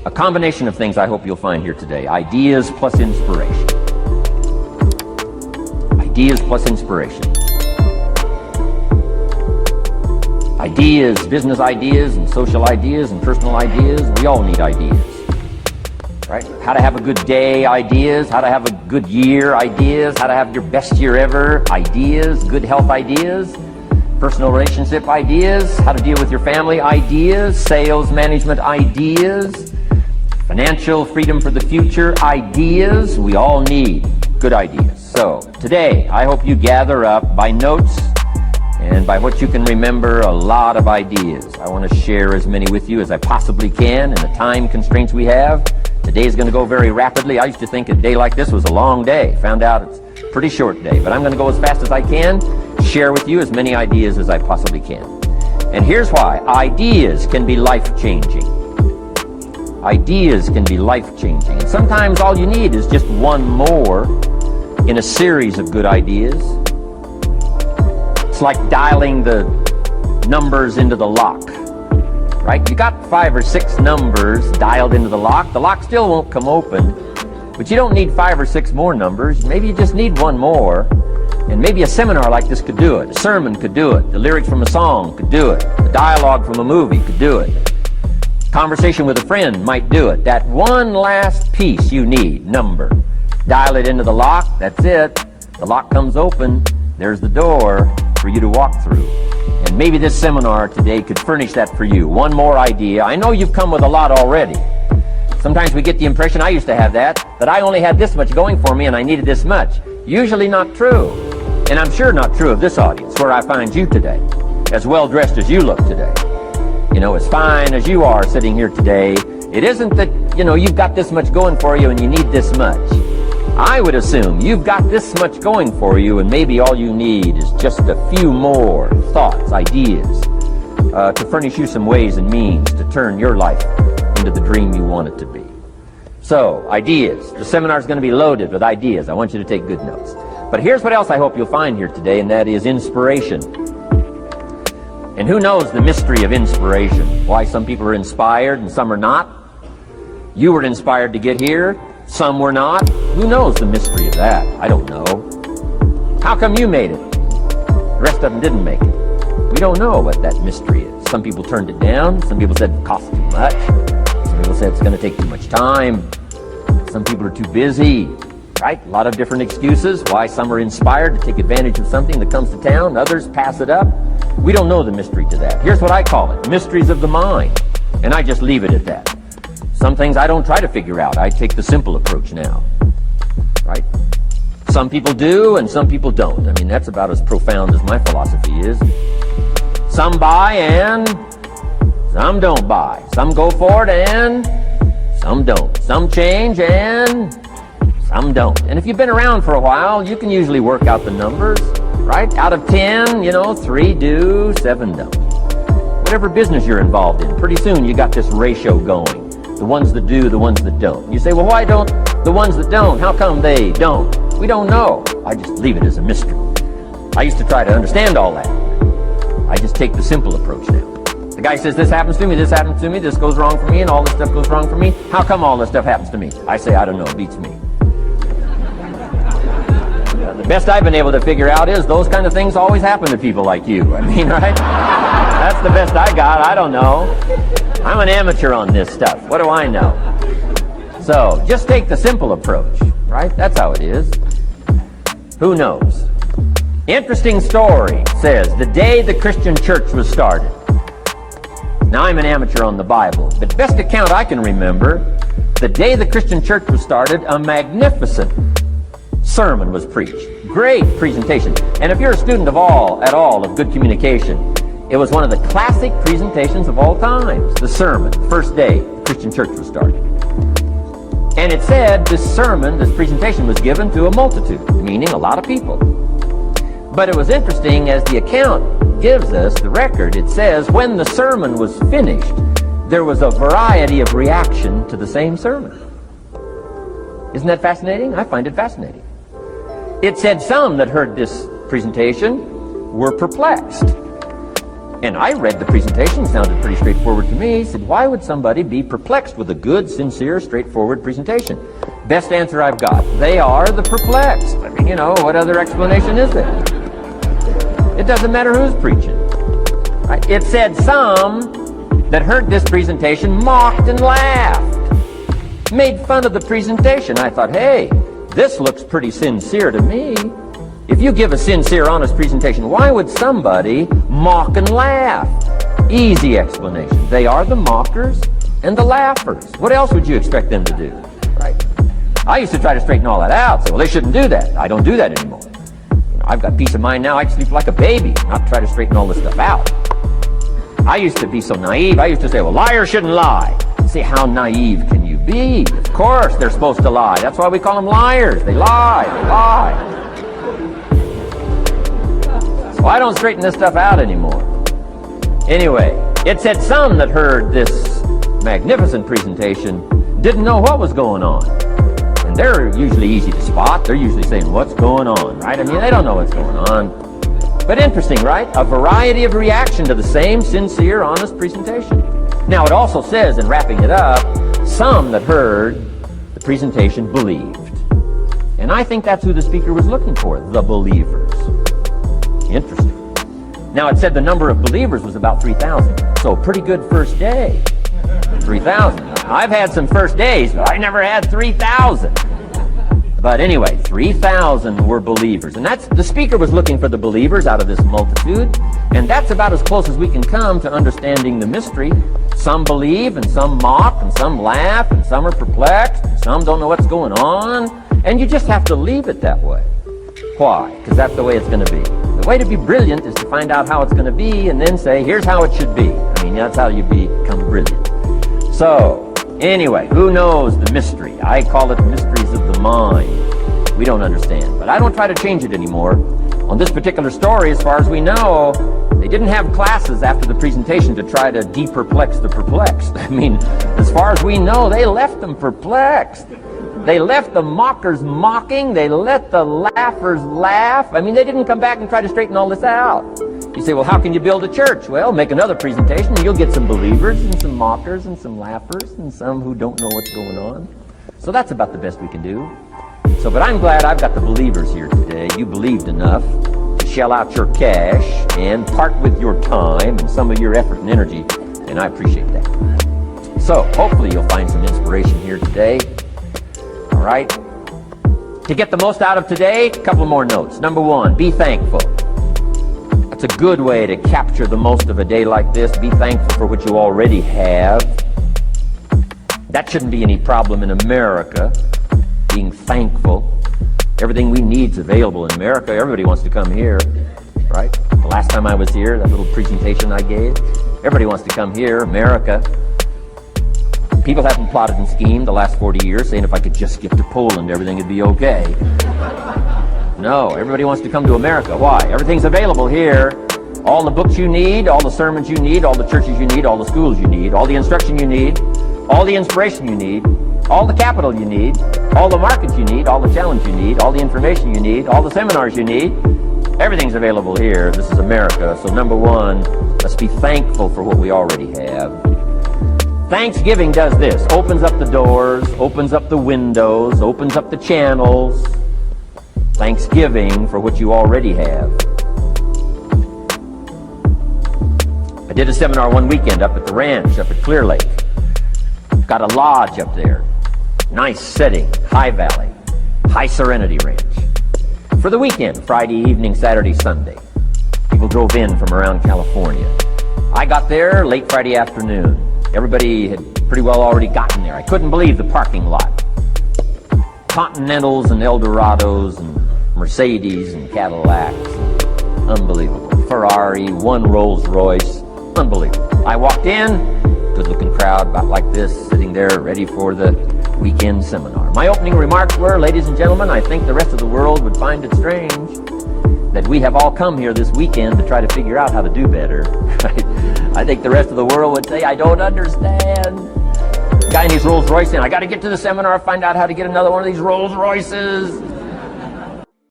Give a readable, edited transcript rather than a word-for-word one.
A combination of things I hope you'll find here today. Ideas plus inspiration. Ideas plus inspiration. Ideas, business ideas, and social ideas, and personal ideas. We all need ideas. Right? How to have a good day ideas, how to have a good year ideas, how to have your best year ever ideas, good health ideas, personal relationship ideas, how to deal with your family ideas, sales management ideas, financial freedom for the future ideas. We all need good ideas. So today I hope you gather up by notes and by what you can remember a lot of ideas. I want to share as many with you as I possibly can in the time constraints we have. Today is going to go very rapidly. I used to think a day like this was a long day. Found out it's a pretty short day. But I'm going to go as fast as I can, share with you as many ideas as I possibly can. And here's why. Ideas can be life-changing. Ideas can be life-changing. And sometimes all you need is just one more in a series of good ideas. It's like dialing the numbers into the lock. Right? You got 5 or 6 numbers dialed into the lock. The lock still won't come open, but you don't need 5 or 6 more numbers. Maybe you just need one more, and maybe a seminar like this could do it. A sermon could do it. The lyrics from a song could do it. A dialogue from a movie could do it. Conversation with a friend might do it. That one last piece you need, number. Dial it into the lock. That's it. The lock comes open. There's the door for you to walk through. And maybe this seminar today could furnish that for you. One more idea. I know you've come with a lot already. Sometimes we get the impression, I used to have that I only had this much going for me and I needed this much. Usually not true. And I'm sure not true of this audience, where I find you today. As well dressed as you look today. You know, as fine as you are sitting here today. It isn't that, you've got this much going for you and you need this much. I would assume you've got this much going for you, and maybe all you need is just a few more thoughts, ideas, to furnish you some ways and means to turn your life into the dream you want it to be. So, ideas. The seminar is going to be loaded with ideas. I want you to take good notes. But here's what else I hope you'll find here today, and that is inspiration. And who knows the mystery of inspiration? Why some people are inspired and some are not? You were inspired to get here. Some were not. Who knows the mystery of that? I don't know. How come you made it? The rest of them didn't make it. We don't know what that mystery is. Some people turned it down. Some people said it cost too much. Some people said it's going to take too much time. Some people are too busy. Right? A lot of different excuses why some are inspired to take advantage of something that comes to town. Others pass it up. We don't know the mystery to that. Here's what I call it. Mysteries of the mind. And I just leave it at that. Some things I don't try to figure out. I take the simple approach now. Right? Some people do and some people don't. I mean, that's about as profound as my philosophy is. Some buy and some don't buy. Some go for it and some don't. Some change and some don't. And if you've been around for a while, you can usually work out the numbers. Right? Out of 10, 3 do, 7 don't. Whatever business you're involved in, pretty soon you got this ratio going. The ones that do, the ones that don't. You say, well, why don't the ones that don't, how come they don't? We don't know. I just leave it as a mystery. I used to try to understand all that. I just take the simple approach now. The guy says, this happens to me, this goes wrong for me, and all this stuff goes wrong for me. How come all this stuff happens to me? I say, I don't know, it beats me. The best I've been able to figure out is those kind of things always happen to people like you. I mean, right? That's the best I got. I don't know. I'm an amateur on this stuff. What do I know? So, just take the simple approach, right? That's how it is. Who knows? Interesting story says, the day the Christian church was started. Now, I'm an amateur on the Bible, but best account I can remember, the day the Christian church was started, a magnificent sermon was preached. Great presentation. And if you're a student at all of good communication, it was one of the classic presentations of all times. The sermon, first day the Christian church was started. And it said this sermon, this presentation was given to a multitude, meaning a lot of people. But it was interesting, as the account gives us, the record, it says when the sermon was finished, there was a variety of reaction to the same sermon. Isn't that fascinating? I find it fascinating. It said some that heard this presentation were perplexed. And I read the presentation, sounded pretty straightforward to me. He said, why would somebody be perplexed with a good, sincere, straightforward presentation? Best answer I've got. They are the perplexed. I mean, you know, what other explanation is there? It doesn't matter who's preaching. Right? It said some that heard this presentation mocked and laughed, made fun of the presentation. I thought, hey, this looks pretty sincere to me. If you give a sincere, honest presentation, why would somebody mock and laugh? Easy explanation. They are the mockers and the laughers. What else would you expect them to do? Right? I used to try to straighten all that out. Say, well, they shouldn't do that. I don't do that anymore. You know, I've got peace of mind now. I can sleep like a baby, not try to straighten all this stuff out. I used to be so naive. I used to say, well, liars shouldn't lie. See, how naive can you be? Of course they're supposed to lie. That's why we call them liars. They lie. They lie. So I don't straighten this stuff out anymore. Anyway, it said some that heard this magnificent presentation didn't know what was going on. And they're usually easy to spot. They're usually saying, what's going on, right? I mean, they don't know what's going on. But interesting, right? A variety of reaction to the same sincere, honest presentation. Now, it also says, in wrapping it up, some that heard the presentation believed. And I think that's who the speaker was looking for, the believers. Interesting. Now, it said the number of believers was about 3,000. So, pretty good first day. 3,000. I've had some first days, but I never had 3,000. But anyway, 3,000 were believers. And that's, the speaker was looking for the believers out of this multitude. And that's about as close as we can come to understanding the mystery. Some believe, and some mock, and some laugh, and some are perplexed, and some don't know what's going on. And you just have to leave it that way. Why? Because that's the way it's going to be. The way to be brilliant is to find out how it's going to be, and then say, here's how it should be. I mean, that's how you become brilliant. So, anyway, who knows the mystery? I call it mysteries of the mind. We don't understand, but I don't try to change it anymore. On this particular story, as far as we know, they didn't have classes after the presentation to try to de-perplex the perplexed. I mean, as far as we know, they left them perplexed. They left the mockers mocking. They let the laughers laugh. I mean, they didn't come back and try to straighten all this out. You say, well, how can you build a church? Well, make another presentation and you'll get some believers and some mockers and some laughers and some who don't know what's going on. So that's about the best we can do. So, but I'm glad I've got the believers here today. You believed enough to shell out your cash and part with your time and some of your effort and energy, and I appreciate that. So, hopefully you'll find some inspiration here today. All right? To get the most out of today, a couple more notes. Number one, be thankful. That's a good way to capture the most of a day like this. Be thankful for what you already have. That shouldn't be any problem in America, being thankful. Everything we need is available in America. Everybody wants to come here, right? The last time I was here, that little presentation I gave, everybody wants to come here, America. People haven't plotted and schemed the last 40 years saying if I could just get to Poland, everything would be okay. No, everybody wants to come to America. Why? Everything's available here. All the books you need, all the sermons you need, all the churches you need, all the schools you need, all the instruction you need, all the inspiration you need, all the capital you need, all the markets you need, all the challenge you need, all the information you need, all the seminars you need. Everything's available here. This is America. So number one, let's be thankful for what we already have. Thanksgiving does this. Opens up the doors, opens up the windows, opens up the channels. Thanksgiving for what you already have. I did a seminar one weekend up at the ranch, up at Clear Lake. Got a lodge up there. Nice setting, high valley, high serenity ranch. For the weekend, Friday evening, Saturday, Sunday. People drove in from around California. I got there late Friday afternoon. Everybody had pretty well already gotten there. I couldn't believe the parking lot. Continentals and Eldorados and Mercedes and Cadillacs. Unbelievable. Ferrari, one Rolls Royce. Unbelievable. I walked in, good-looking crowd about like this, sitting there ready for the weekend seminar. My opening remarks were, ladies and gentlemen, I think the rest of the world would find it strange that we have all come here this weekend to try to figure out how to do better. I think the rest of the world would say, I don't understand. Guy in his Rolls Royce saying, I got to get to the seminar, find out how to get another one of these Rolls Royces.